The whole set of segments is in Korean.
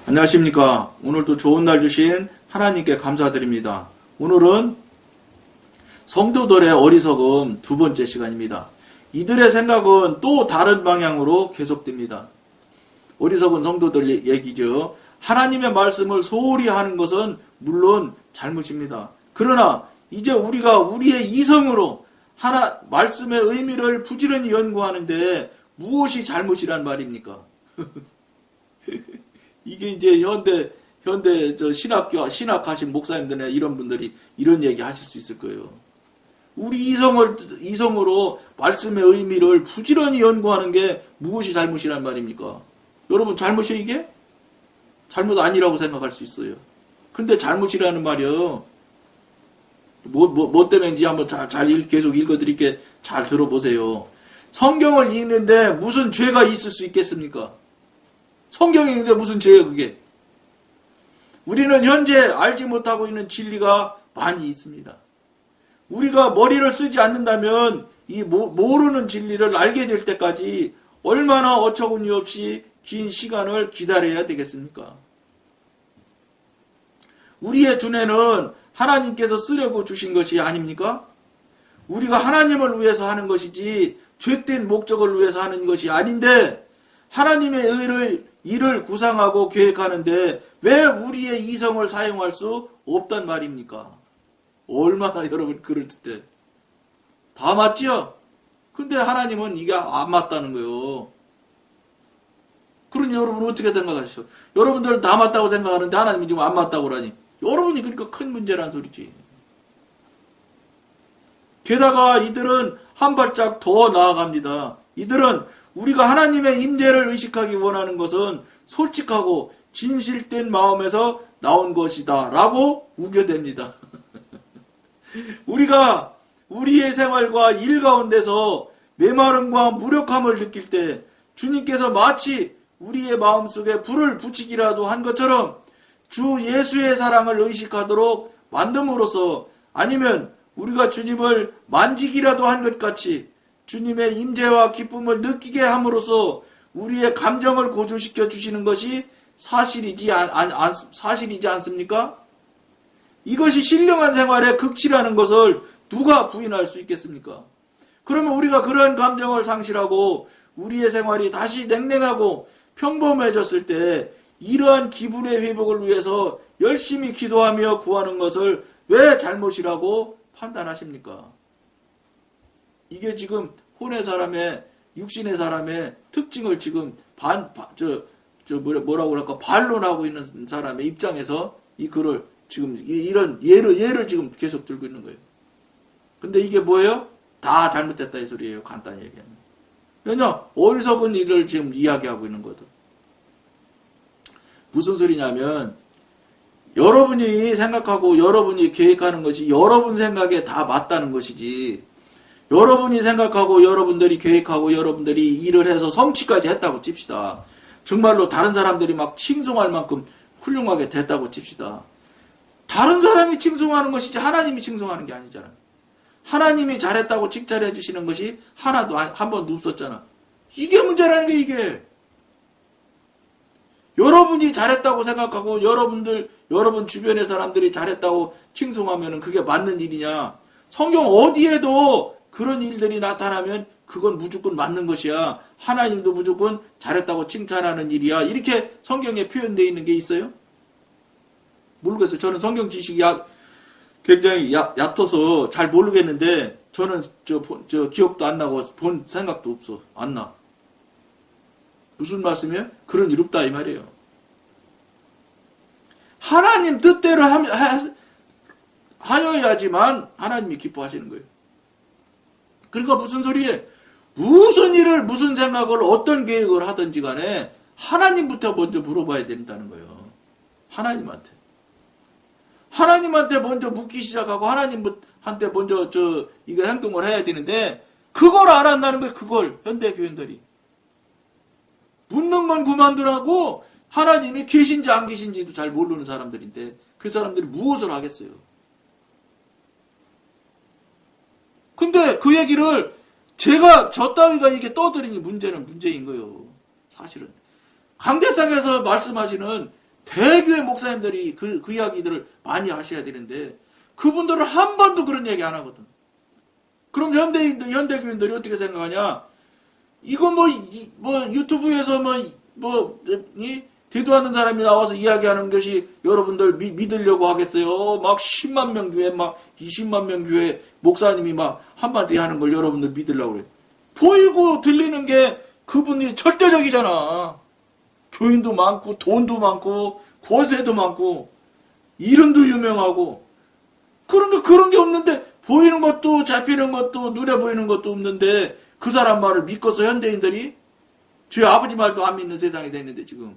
안녕하십니까. 오늘도 좋은 날 주신 하나님께 감사드립니다. 오늘은 성도들의 어리석음 두 번째 시간입니다. 이들의 생각은 또 다른 방향으로 계속됩니다. 어리석은 성도들 얘기죠. 하나님의 말씀을 소홀히 하는 것은 물론 잘못입니다. 그러나 이제 우리가 우리의 이성으로 말씀의 의미를 부지런히 연구하는데 무엇이 잘못이란 말입니까? 이게 이제 현대 신학하신 목사님들이나 이런 분들이 이런 얘기 하실 수 있을 거예요. 우리 이성으로 말씀의 의미를 부지런히 연구하는 게 무엇이 잘못이란 말입니까? 여러분, 잘못이에요, 이게? 잘못 아니라고 생각할 수 있어요. 근데 잘못이라는 말이요. 뭐 때문인지 한번 계속 읽어드릴게. 잘 들어보세요. 성경을 읽는데 무슨 죄가 있을 수 있겠습니까? 성경이 있는데 무슨 죄예요, 그게? 우리는 현재 알지 못하고 있는 진리가 많이 있습니다. 우리가 머리를 쓰지 않는다면 이 모르는 진리를 알게 될 때까지 얼마나 어처구니 없이 긴 시간을 기다려야 되겠습니까? 우리의 두뇌는 하나님께서 쓰려고 주신 것이 아닙니까? 우리가 하나님을 위해서 하는 것이지 죄된 목적을 위해서 하는 것이 아닌데 하나님의 일을 구상하고 계획하는데 왜 우리의 이성을 사용할 수 없단 말입니까? 얼마나 여러분 그럴 때 다 맞죠? 근데 하나님은 이게 안 맞다는 거예요. 그러니 여러분 어떻게 생각하시죠? 여러분들은 다 맞다고 생각하는데 하나님은 지금 안 맞다고 그러니 여러분이 그러니까 큰 문제란 소리지. 게다가 이들은 한 발짝 더 나아갑니다. 이들은 우리가 하나님의 임재를 의식하기 원하는 것은 솔직하고 진실된 마음에서 나온 것이다 라고 우겨댑니다. 우리가 우리의 생활과 일 가운데서 메마름과 무력함을 느낄 때 주님께서 마치 우리의 마음속에 불을 붙이기라도 한 것처럼 주 예수의 사랑을 의식하도록 만듦으로써 아니면 우리가 주님을 만지기라도 한 것 같이 주님의 임재와 기쁨을 느끼게 함으로써 우리의 감정을 고조시켜 주시는 것이 사실이지 않습니까? 이것이 신령한 생활의 극치라는 것을 누가 부인할 수 있겠습니까? 그러면 우리가 그러한 감정을 상실하고 우리의 생활이 다시 냉랭하고 평범해졌을 때 이러한 기분의 회복을 위해서 열심히 기도하며 구하는 것을 왜 잘못이라고 판단하십니까? 이게 지금 혼의 사람의 육신의 사람의 특징을 지금 뭐라고 그럴까 반론하고 있는 사람의 입장에서 이 글을 지금 이런 예를 지금 계속 들고 있는 거예요. 근데 이게 뭐예요? 다 잘못됐다 이 소리예요. 간단히 얘기하면. 왜냐? 어리석은 일을 지금 이야기하고 있는 거든. 무슨 소리냐면 여러분이 생각하고 여러분이 계획하는 것이 여러분 생각에 다 맞다는 것이지 여러분이 생각하고 여러분들이 계획하고 여러분들이 일을 해서 성취까지 했다고 칩시다. 정말로 다른 사람들이 막 칭송할 만큼 훌륭하게 됐다고 칩시다. 다른 사람이 칭송하는 것이지 하나님이 칭송하는 게 아니잖아. 하나님이 잘했다고 칭찬해 주시는 것이 하나도 한 번도 없었잖아. 이게 문제라는 게 이게. 여러분이 잘했다고 생각하고 여러분 주변의 사람들이 잘했다고 칭송하면 그게 맞는 일이냐? 성경 어디에도 그런 일들이 나타나면 그건 무조건 맞는 것이야. 하나님도 무조건 잘했다고 칭찬하는 일이야. 이렇게 성경에 표현되어 있는 게 있어요? 모르겠어요. 저는 성경 지식이 굉장히 얕아서 잘 모르겠는데 저는 기억도 안 나고 본 생각도 없어. 안 나. 무슨 말씀이에요? 그런 일 없다 이 말이에요. 하나님 뜻대로 하여야지만 하나님이 기뻐하시는 거예요. 그러니까 무슨 소리에 무슨 일을 무슨 생각을 어떤 계획을 하든지 간에 하나님부터 먼저 물어봐야 된다는 거예요. 하나님한테 먼저 묻기 시작하고 하나님한테 먼저 이거 행동을 해야 되는데 그걸 안 한다는 거예요. 그걸 현대 교인들이 묻는 건 그만두라고 하나님이 계신지 안 계신지도 잘 모르는 사람들인데 그 사람들이 무엇을 하겠어요? 근데 그 얘기를 저 따위가 이게 떠들으니 문제인 거예요. 사실은. 강대상에서 말씀하시는 대교회 목사님들이 그 이야기들을 많이 하셔야 되는데 그분들은 한 번도 그런 얘기 안 하거든. 그럼 현대교인들이 어떻게 생각하냐? 이거 뭐 유튜브에서 되도 않는 사람이 나와서 이야기하는 것이 여러분들 믿으려고 하겠어요? 막 10만 명 교회, 막 20만 명 교회 목사님이 막 한마디 하는 걸 여러분들 믿으려고 그래. 보이고 들리는 게 그분이 절대적이잖아. 교인도 많고, 돈도 많고, 권세도 많고, 이름도 유명하고. 그런데 그런 게 없는데, 보이는 것도, 잡히는 것도, 눈에 보이는 것도 없는데, 그 사람 말을 믿고서 현대인들이 저희 아버지 말도 안 믿는 세상이 됐는데, 지금.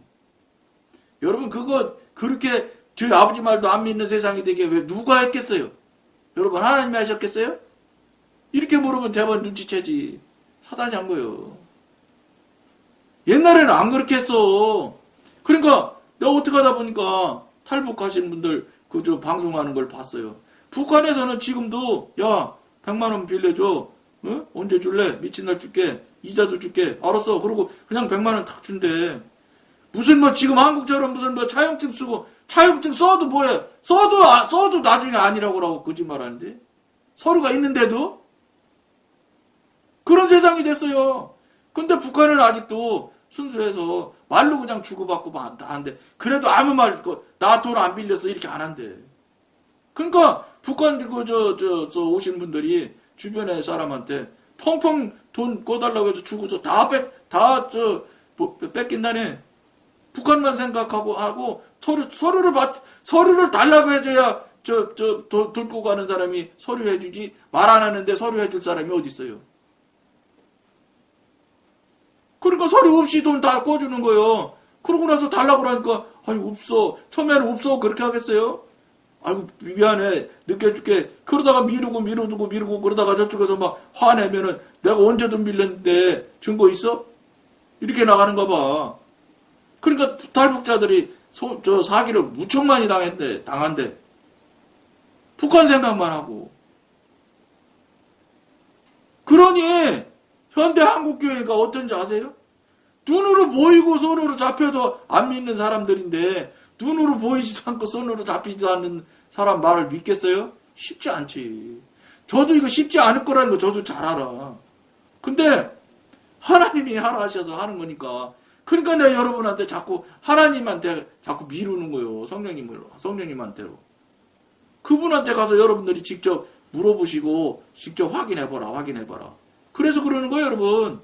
여러분, 그렇게 저희 아버지 말도 안 믿는 세상이 되게 왜 누가 했겠어요? 여러분, 하나님이 하셨겠어요? 이렇게 물으면 대번 눈치채지. 사단이 한 거예요. 옛날에는 안 그렇게 했어. 그러니까 내가 어떻게 하다 보니까 탈북하신 분들 저 방송하는 걸 봤어요. 북한에서는 지금도 야 100만 원 빌려줘. 어? 언제 줄래? 미친 날 줄게. 이자도 줄게. 알았어. 그러고 그냥 100만 원 탁 준대. 무슨 지금 한국처럼 무슨 차용증 쓰고 차용증 써도 뭐해? 써도 나중에 아니라고 거짓말하는데 서류가 있는데도 그런 세상이 됐어요. 근데 북한은 아직도 순수해서 말로 그냥 주고받고 다 한대. 그래도 아무 말, 나 돈 안 빌려서 이렇게 안 한대. 그러니까 북한 오신 분들이 주변의 사람한테 펑펑 돈 꿔달라고 해서 주고서 뺏긴다네. 북한만 생각하고 서류를 달라고 해줘야 돌고 가는 사람이 서류 해주지 말 안 하는데 서류 해줄 사람이 어디 있어요? 그러니까 서류 없이 돈 다 꿔주는 거예요. 그러고 나서 달라고 하니까 아니 없어. 처음에는 없어. 그렇게 하겠어요? 아이고 미안해. 늦게 줄게. 그러다가 미루고 그러다가 저쪽에서 막 화내면은 내가 언제 돈 빌렸는데 증거 있어? 이렇게 나가는가 봐. 그러니까 탈북자들이 사기를 무척 많이 당한대. 북한 생각만 하고. 그러니 현대 한국교회가 어떤지 아세요? 눈으로 보이고 손으로 잡혀도 안 믿는 사람들인데 눈으로 보이지도 않고 손으로 잡히지도 않는 사람 말을 믿겠어요? 쉽지 않지. 저도 이거 쉽지 않을 거라는 거 저도 잘 알아. 근데 하나님이 하라 하셔서 하는 거니까. 그러니까 내가 여러분한테 자꾸 하나님한테 자꾸 미루는 거예요. 성령님한테로. 그분한테 가서 여러분들이 직접 물어보시고 직접 확인해봐라. 그래서 그러는 거예요, 여러분.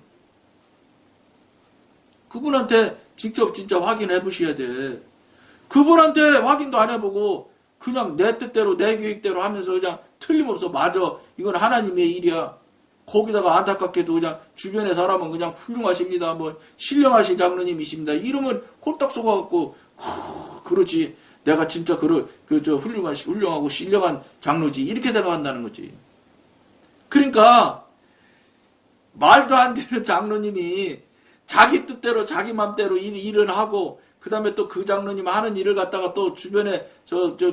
그분한테 직접 진짜 확인해 보셔야 돼. 그분한테 확인도 안 해보고 그냥 내 뜻대로 내 계획대로 하면서 그냥 틀림없어 맞아. 이건 하나님의 일이야. 거기다가 안타깝게도 그냥 주변의 사람은 그냥 훌륭하십니다. 신령하신 장로님이십니다. 이러면 홀딱 속아갖고 그렇지. 내가 진짜 훌륭하고 신령한 장로지. 이렇게 생각한다는 거지. 그러니까 말도 안 되는 장로님이 자기 뜻대로 자기 맘대로 일을 하고 그 다음에 또 그 장로님 하는 일을 갖다가 또 주변에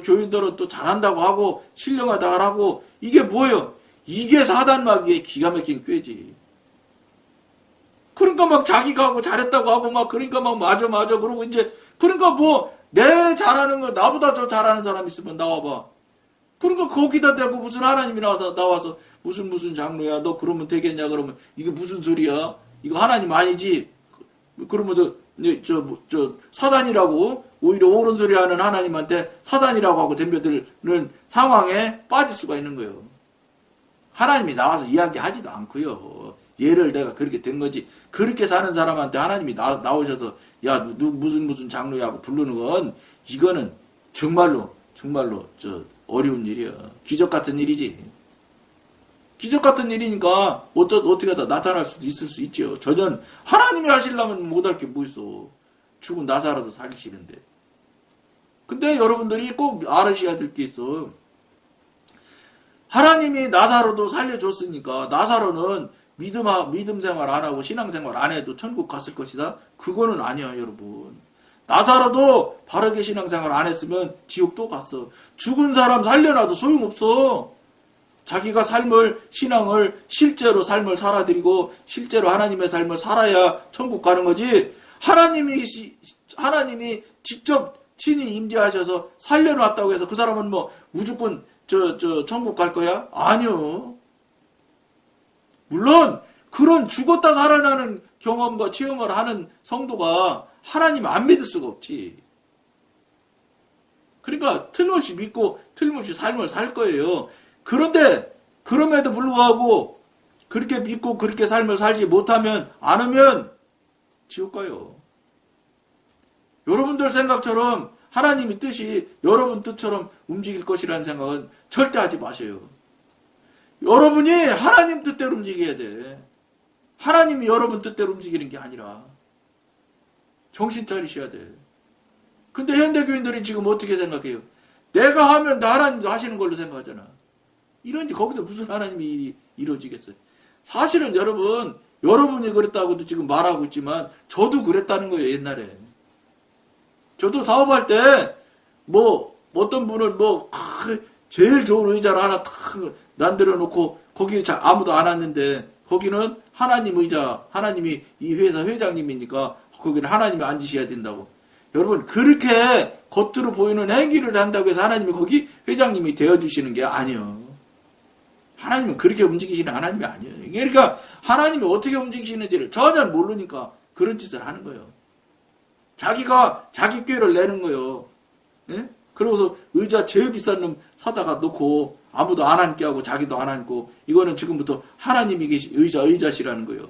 교인들은 또 잘한다고 하고 신령하다 하고 이게 뭐예요? 이게 사단마귀의 기가 막힌 꾀지. 그러니까 막 자기가 하고 잘했다고 하고 막 그러니까 막 맞아 그러고 이제 그러니까 내 잘하는 거 나보다 더 잘하는 사람 있으면 나와봐. 그러니까 거기다 대고 무슨 하나님이 나와서 무슨 장로야 너 그러면 되겠냐 그러면 이게 무슨 소리야? 이거 하나님 아니지? 그러면 사단이라고 오히려 옳은 소리 하는 하나님한테 사단이라고 하고 덤벼드는 상황에 빠질 수가 있는 거예요. 하나님이 나와서 이야기하지도 않고요. 예를 내가 그렇게 된 거지. 그렇게 사는 사람한테 하나님이 나오셔서 야 무슨 장로야 하고 부르는 건 이거는 정말로 어려운 일이야. 기적 같은 일이지. 기적 같은 일이니까 어떻게 하다 나타날 수도 있을 수 있죠. 전혀 하나님이 하시려면 못할 게 뭐 있어. 죽은 나사로도 살리시는데. 근데 여러분들이 꼭 알으셔야 될 게 있어. 하나님이 나사로도 살려줬으니까 나사로는 믿음 생활 안 하고 신앙 생활 안 해도 천국 갔을 것이다. 그거는 아니야, 여러분. 나사로도 바르게 신앙 생활 안 했으면 지옥도 갔어. 죽은 사람 살려놔도 소용없어. 자기가 신앙을 실제로 삶을 살아드리고 실제로 하나님의 삶을 살아야 천국 가는 거지. 하나님이 직접 친히 임재하셔서 살려놨다고 해서 그 사람은 뭐 무조건 천국 갈 거야? 아니요. 물론 그런 죽었다 살아나는 경험과 체험을 하는 성도가 하나님 안 믿을 수가 없지. 그러니까 틀림없이 믿고 틀림없이 삶을 살 거예요. 그런데 그럼에도 불구하고 그렇게 믿고 그렇게 삶을 살지 못하면 안 하면 지옥 가요. 여러분들 생각처럼 하나님의 뜻이 여러분 뜻처럼 움직일 것이라는 생각은 절대 하지 마세요. 여러분이 하나님 뜻대로 움직여야 돼. 하나님이 여러분 뜻대로 움직이는 게 아니라 정신 차리셔야 돼. 근데 현대교인들이 지금 어떻게 생각해요? 내가 하면 나 하나님도 하시는 걸로 생각하잖아. 이런지 거기서 무슨 하나님이 일이 이루어지겠어요? 사실은 여러분, 여러분이 그랬다고도 지금 말하고 있지만 저도 그랬다는 거예요, 옛날에. 저도 사업할 때 뭐 어떤 분은 뭐 제일 좋은 의자를 하나 탁 만들어 놓고 거기에 아무도 안 왔는데 거기는 하나님 의자, 하나님이 이 회사 회장님이니까 거기는 하나님이 앉으셔야 된다고. 여러분, 그렇게 겉으로 보이는 행위를 한다고 해서 하나님이 거기 회장님이 되어주시는 게 아니에요. 하나님은 그렇게 움직이시는 하나님이 아니에요. 그러니까 하나님이 어떻게 움직이시는지를 전혀 모르니까 그런 짓을 하는 거예요. 자기가 자기 꾀를 내는 거예요. 예? 그러고서 의자 제일 비싼 놈 사다가 놓고 아무도 안 앉게 하고 자기도 안 앉고 이거는 지금부터 하나님이 의자시라는 거예요.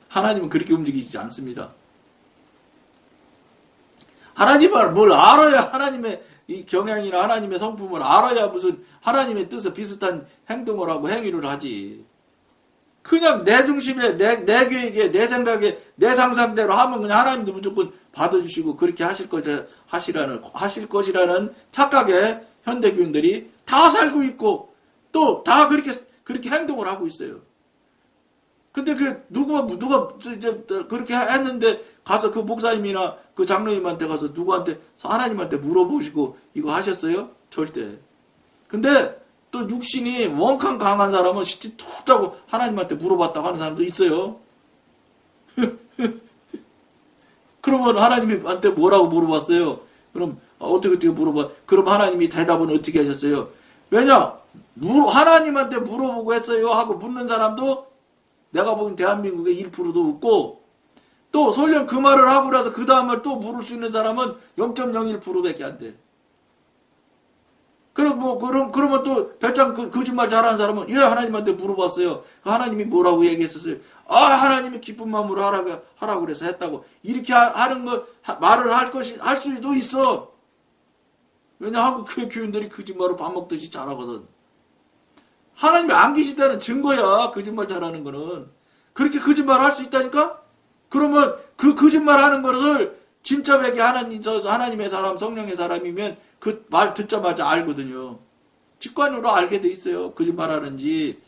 하나님은 그렇게 움직이지 않습니다. 하나님을 뭘 알아야 하나님의 이 경향이나 하나님의 성품을 알아야 무슨 하나님의 뜻에 비슷한 행동을 하고 행위를 하지. 그냥 내 중심에 내 계획에 내 생각에 내 상상대로 하면 그냥 하나님도 무조건 받아주시고 그렇게 하실 것이라는 착각에 현대교인들이 다 살고 있고 또 다 그렇게 행동을 하고 있어요. 근데 누가 이제 그렇게 했는데 가서 그 목사님이나 그 장로님한테 가서 누구한테 하나님한테 물어보시고 이거 하셨어요? 절대. 근데 또 육신이 원칸 강한 사람은 시치 툭 하고 하나님한테 물어봤다고 하는 사람도 있어요. 그러면 하나님한테 뭐라고 물어봤어요? 그럼 어떻게 물어봐? 그럼 하나님이 대답은 어떻게 하셨어요? 왜냐? 하나님한테 물어보고 했어요 하고 묻는 사람도 내가 보기엔 대한민국의 1%도 없고 또 설령 그 말을 하고 나서 그 다음을 또 물을 수 있는 사람은 0.01%밖에 안 돼. 그러면 또 배짱 거짓말 잘하는 사람은 예 하나님한테 물어봤어요. 하나님이 뭐라고 얘기했었어요? 하나님이 기쁜 마음으로 하라고 그래서 했다고. 이렇게 하는 거 말을 할 수도 있어. 왜냐 한국 교인들이 거짓말을 밥 먹듯이 잘하거든. 하나님이 안 계실 때는 증거야. 거짓말 잘하는 거는. 그렇게 거짓말 할 수 있다니까? 그러면 그 거짓말 하는 것을 진짜 백이 하나님의 사람, 성령의 사람이면 그 말 듣자마자 알거든요. 직관으로 알게 돼 있어요. 거짓말 하는지,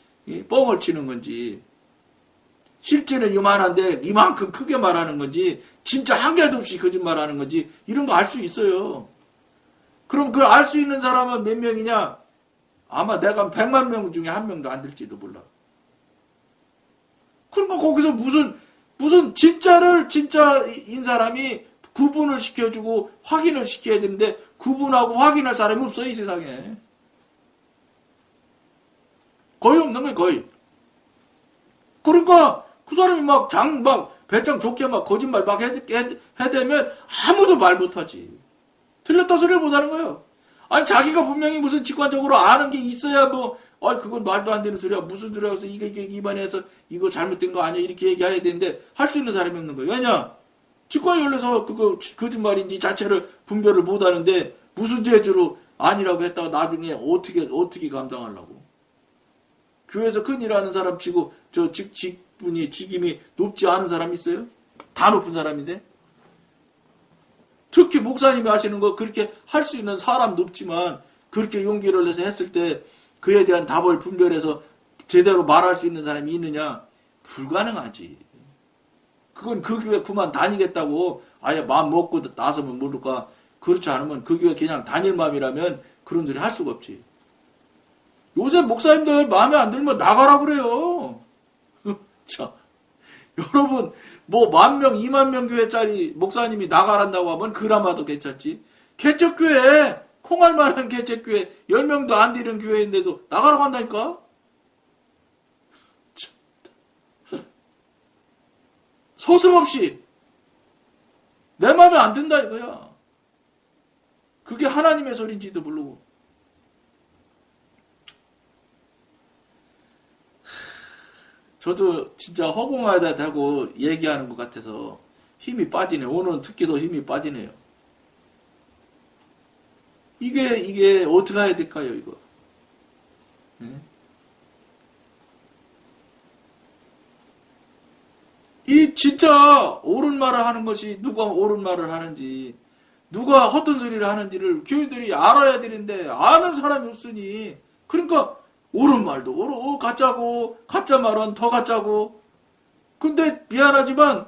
뻥을 치는 건지. 실제는 이만한데 이만큼 크게 말하는 건지, 진짜 한 개도 없이 거짓말 하는 건지, 이런 거 알 수 있어요. 그럼 그걸 알 수 있는 사람은 몇 명이냐? 아마 내가 100만 명 중에 한 명도 안 될지도 몰라. 그러니까 거기서 무슨 진짜인 사람이 구분을 시켜주고 확인을 시켜야 되는데 구분하고 확인할 사람이 없어 이 세상에. 거의 없는 거예요. 거의. 그러니까 그 사람이 막 배짱 좋게 막 거짓말 막 해대면 아무도 말 못하지. 틀렸다 소리를 못하는 거예요. 아니 자기가 분명히 무슨 직관적으로 아는 게 있어야 그건 말도 안 되는 소리야. 무슨 소리야. 그래서 이게 입안에서 이거 잘못된 거 아니야. 이렇게 얘기해야 되는데 할 수 있는 사람이 없는 거예요. 왜냐? 직관이 열려서 그거 거짓말인지 자체를 분별을 못 하는데 무슨 죄로 아니라고 했다가 나중에 어떻게 감당하려고. 교회에서 큰일 하는 사람 치고 직임이 높지 않은 사람 있어요? 다 높은 사람인데? 특히 목사님이 하시는 거 그렇게 할 수 있는 사람 높지만 그렇게 용기를 내서 했을 때 그에 대한 답을 분별해서 제대로 말할 수 있는 사람이 있느냐? 불가능하지. 그건 그 교회 그만 다니겠다고 아예 마음 먹고 나서면 모를까. 그렇지 않으면 그 교회 그냥 다닐 마음이라면 그런 소리 할 수가 없지. 요새 목사님들 마음에 안 들면 나가라 그래요. 자, 여러분 뭐 10,000명, 20,000명 교회짜리 목사님이 나가란다고 하면 그나마도 괜찮지. 개척교회, 콩알만한 개척교회, 10명도 안 되는 교회인데도 나가라고 한다니까? 서슴없이 내 마음에 안 든다 이거야. 그게 하나님의 소리인지도 모르고. 저도 진짜 허공하다 대고 얘기하는 것 같아서 힘이 빠지네. 오늘은 특히 더 힘이 빠지네요. 이게 어떻게 해야 될까요, 이거? 네? 이 진짜 옳은 말을 하는 것이 누가 옳은 말을 하는지, 누가 헛된 소리를 하는지를 교회들이 알아야 되는데 아는 사람이 없으니, 그러니까 옳은 말도 가짜고, 가짜 말은 더 가짜고. 근데 미안하지만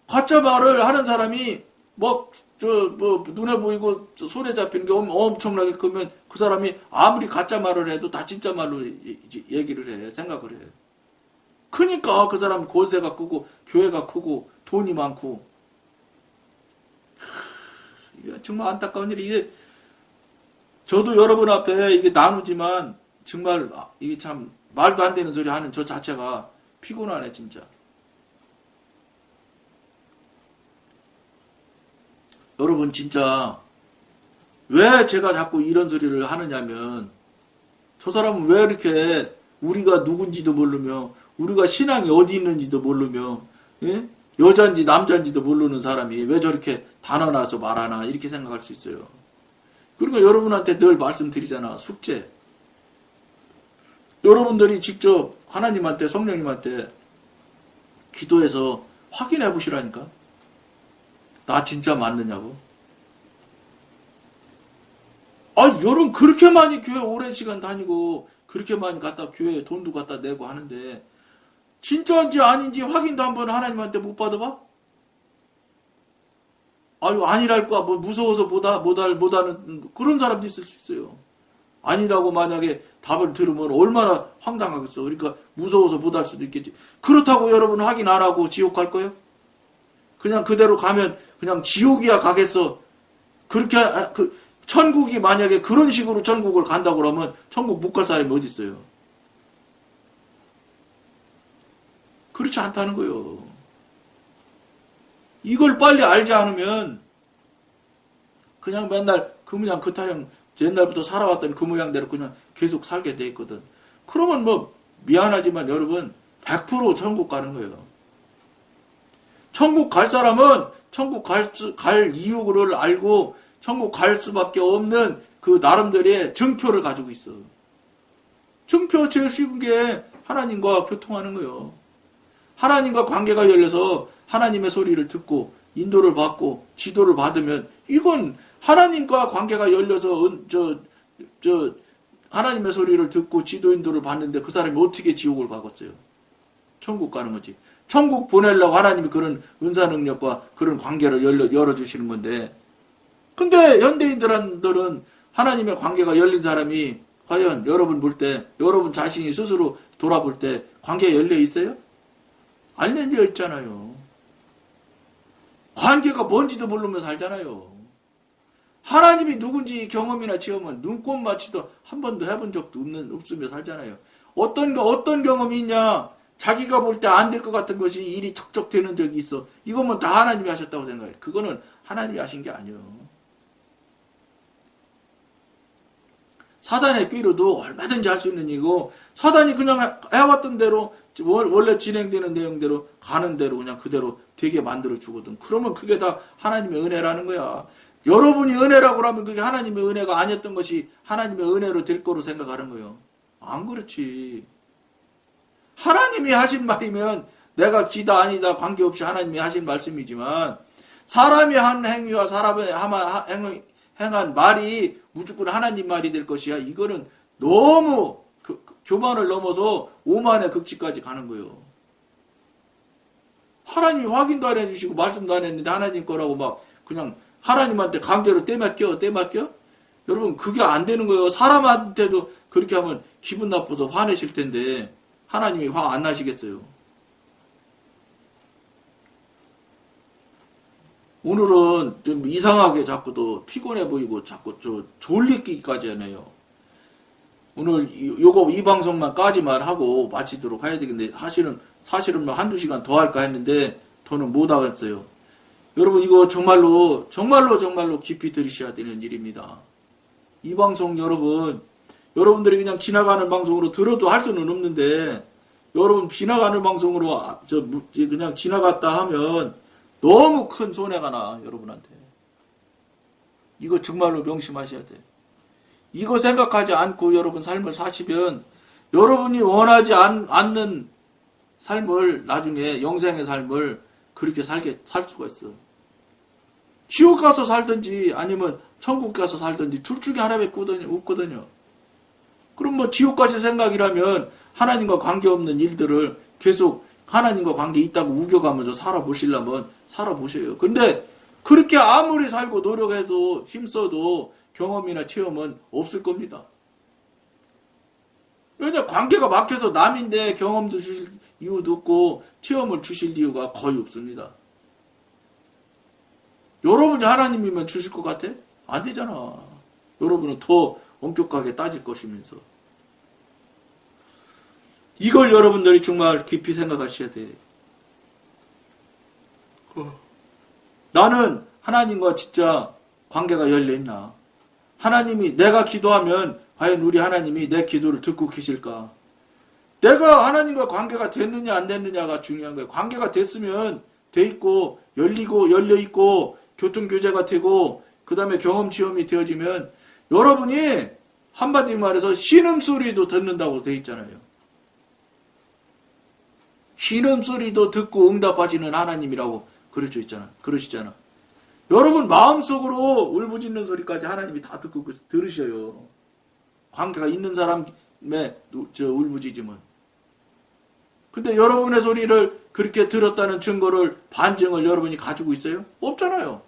가짜 말을 하는 사람이 뭐 눈에 보이고 손에 잡히는 게 엄청나게 크면 그 사람이 아무리 가짜 말을 해도 다 진짜 말로 얘기를 해, 생각을 해. 그러니까 그 사람 권세가 크고 교회가 크고 돈이 많고. 이게 정말 안타까운 일이. 이게 저도 여러분 앞에 이게 나누지만 정말 이게 참 말도 안 되는 소리 하는 저 자체가 피곤하네 진짜. 여러분 진짜 왜 제가 자꾸 이런 소리를 하느냐면, 저 사람은 왜 이렇게 우리가 누군지도 모르며 우리가 신앙이 어디 있는지도 모르며, 예? 여자인지 남자인지도 모르는 사람이 왜 저렇게 단어나서 말하나 이렇게 생각할 수 있어요. 그러니까 여러분한테 늘 말씀드리잖아. 숙제. 여러분들이 직접 하나님한테, 성령님한테 기도해서 확인해 보시라니까. 나 진짜 맞느냐고. 여러분 그렇게 많이 교회 오랜 시간 다니고 그렇게 많이 갔다 교회에 돈도 갖다 내고 하는데 진짜인지 아닌지 확인도 한번 하나님한테 못 받아봐? 아니랄까 뭐 무서워서 못하는 그런 사람도 있을 수 있어요. 아니라고 만약에 답을 들으면 얼마나 황당하겠어. 그러니까 무서워서 못할 수도 있겠지. 그렇다고 여러분 확인 안 하고 지옥 갈 거예요? 그냥 그대로 가면 그냥 지옥이야 가겠어. 그렇게 천국이 만약에 그런 식으로 천국을 간다고 그러면 천국 못 갈 사람이 어디 있어요? 그렇지 않다는 거예요. 이걸 빨리 알지 않으면 그냥 맨날 그 모양 그 타령 옛날부터 살아왔던 그 모양대로 그냥 계속 살게 돼 있거든. 그러면 뭐 미안하지만 여러분 100% 천국 가는 거예요. 천국 갈 사람은 천국 갈 이유를 알고 천국 갈 수밖에 없는 그 나름대로의 증표를 가지고 있어. 증표 제일 쉬운 게 하나님과 교통하는 거예요. 하나님과 관계가 열려서 하나님의 소리를 듣고 인도를 받고 지도를 받으면 이건 하나님과 관계가 열려서 하나님의 소리를 듣고 지도 인도를 받는데 그 사람이 어떻게 지옥을 가겠어요? 천국 가는 거지. 천국 보내려고 하나님이 그런 은사 능력과 그런 관계를 열어주시는 건데, 근데 현대인들은 하나님의 관계가 열린 사람이 과연 여러분 볼 때, 여러분 자신이 스스로 돌아볼 때 관계가 열려 있어요? 안 열려 있잖아요. 관계가 뭔지도 모르면서 살잖아요. 하나님이 누군지 경험이나 체험은 눈꽃 맞히도 한 번도 해본 적도 없으며 살잖아요. 어떤 경험이 있냐? 자기가 볼 때 안 될 것 같은 것이 일이 척척 되는 적이 있어. 이거면 다 하나님이 하셨다고 생각해. 그거는 하나님이 하신 게 아니에요. 사단의 꾀로도 얼마든지 할 수 있는 일이고, 사단이 그냥 해왔던 대로 원래 진행되는 내용대로 가는 대로 그냥 그대로 되게 만들어 주거든. 그러면 그게 다 하나님의 은혜라는 거야. 여러분이 은혜라고 하면 그게 하나님의 은혜가 아니었던 것이 하나님의 은혜로 될 거로 생각하는 거예요. 안 그렇지. 하나님이 하신 말이면 내가 기다 아니다 관계없이 하나님이 하신 말씀이지만, 사람이 한 행위와 사람이 행한 말이 무조건 하나님 말이 될 것이야. 이거는 너무 교만을 넘어서 오만의 극치까지 가는 거예요. 하나님이 확인도 안 해주시고 말씀도 안 했는데 하나님 거라고 막 그냥 하나님한테 강제로 떼맡겨? 여러분 그게 안 되는 거예요. 사람한테도 그렇게 하면 기분 나빠서 화내실 텐데 하나님이 화 안 나시겠어요? 오늘은 좀 이상하게 자꾸 또 피곤해 보이고 자꾸 졸리기까지 하네요. 오늘 요거 이 방송만까지만 하고 마치도록 해야 되겠는데 사실은 뭐 한두 시간 더 할까 했는데 더는 못 하겠어요. 여러분 이거 정말로 깊이 들으셔야 되는 일입니다. 이 방송 여러분들이 그냥 지나가는 방송으로 들어도 할 수는 없는데 여러분 지나가는 방송으로 그냥 지나갔다 하면 너무 큰 손해가 나 여러분한테. 이거 정말로 명심하셔야 돼. 이거 생각하지 않고 여러분 삶을 사시면 여러분이 원하지 않는 삶을 나중에 영생의 삶을 그렇게 살 수가 있어. 지옥 가서 살든지 아니면 천국 가서 살든지 둘 중에 하나밖에 없거든요. 그럼 뭐 지옥 가실 생각이라면 하나님과 관계없는 일들을 계속 하나님과 관계 있다고 우겨가면서 살아보시려면 살아보셔요. 근데 그렇게 아무리 살고 노력해도 힘써도 경험이나 체험은 없을 겁니다. 왜냐 관계가 막혀서 남인데 경험도 주실 이유도 없고 체험을 주실 이유가 거의 없습니다. 여러분이 하나님이면 주실 것 같아? 안 되잖아. 여러분은 더 엄격하게 따질 것이면서. 이걸 여러분들이 정말 깊이 생각하셔야 돼. 나는 하나님과 진짜 관계가 열려있나? 하나님이 내가 기도하면 과연 우리 하나님이 내 기도를 듣고 계실까? 내가 하나님과 관계가 됐느냐 안 됐느냐가 중요한 거예요. 관계가 됐으면 돼 있고 열리고 열려있고 교통교제가 되고 그 다음에 경험 체험이 되어지면 여러분이 한마디 말해서 신음소리도 듣는다고 돼 있잖아요. 신음소리도 듣고 응답하시는 하나님이라고 그러시잖아. 여러분 마음속으로 울부짖는 소리까지 하나님이 다 듣고 들으셔요. 관계가 있는 사람의 울부짖음은. 근데 여러분의 소리를 그렇게 들었다는 증거를 반증을 여러분이 가지고 있어요? 없잖아요.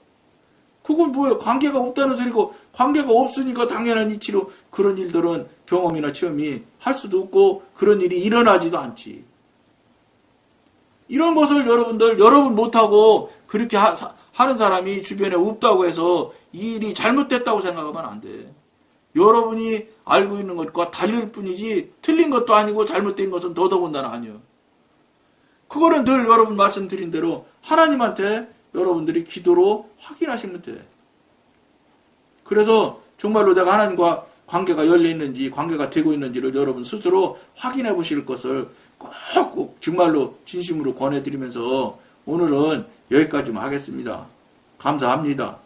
그건 뭐예요? 관계가 없다는 소리고 관계가 없으니까 당연한 이치로 그런 일들은 경험이나 체험이 할 수도 없고 그런 일이 일어나지도 않지. 이런 것을 여러분 못하고 그렇게 하는 사람이 주변에 없다고 해서 이 일이 잘못됐다고 생각하면 안 돼. 여러분이 알고 있는 것과 달릴 뿐이지 틀린 것도 아니고 잘못된 것은 더더군다나 아니에요. 그거는 늘 여러분 말씀드린 대로 하나님한테 여러분들이 기도로 확인하시면 돼. 그래서 정말로 내가 하나님과 관계가 열려있는지 관계가 되고 있는지를 여러분 스스로 확인해 보실 것을 꼭 정말로 진심으로 권해드리면서 오늘은 여기까지만 하겠습니다. 감사합니다.